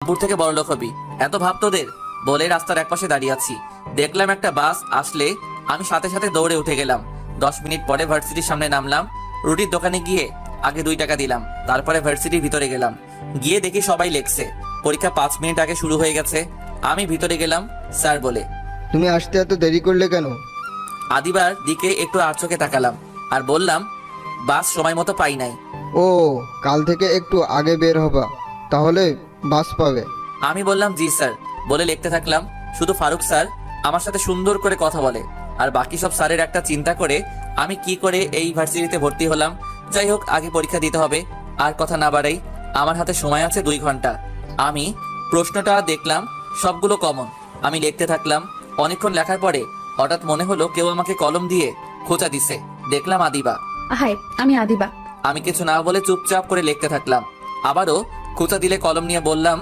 রামপুর থেকে বড়লোক হবি, এত ভাব তোদের। বলে রাস্তার একপাশে দাঁড়িয়ে আছি, দেখলাম একটা বাস আসলে আমি সাথে সাথে দৌড়ে উঠে গেলাম। 10 মিনিট পরে ভার্সিটির সামনে নামলাম। রুটির দোকানে গিয়ে আগে 2 টাকা দিলাম, তারপরে ভার্সিটির ভিতরে গেলাম। গিয়ে দেখি সবাই লেখছে, পরীক্ষা 5 মিনিট আগে শুরু হয়ে গেছে। আমি ভিতরে গেলাম, স্যার বলে। তুমি আসতে এত দেরি করলে কেন? আদিবার দিকে একটু আর চোখে তাকালাম আর বললাম, বাস সময় মতো পাই নাই। ও, কাল থেকে একটু আগে বের হবা, তাহলে বাস পাবে। আমি বললাম জি স্যার, বলে লিখতে থাকলাম। শুধু ফারুক স্যার আমার সাথে সুন্দর করে কথা বলে, আর বাকি সব স্যারের একটা চিন্তা করে আমি কি করে এই ভার্সিটিতে ভর্তি হলাম। যাই হোক, আগে পরীক্ষা দিতে হবে। আর কথা না বাড়াই, আমার হাতে সময় আছে 2 ঘন্টা। আমি প্রশ্নটা দেখলাম, সবগুলো কমন। আমি লিখতে থাকলাম। অনেকক্ষণ লেখার পরে হঠাৎ মনে হলো কেউ আমাকে কলম দিয়ে খোঁচা দিছে। দেখলাম আদিবা। হাই, আমি আদিবা। আমি কিছু না বলে চুপচাপ করে লিখতে থাকলাম। আবারও খোঁচা দিলে কলম নিয়ে বললাম,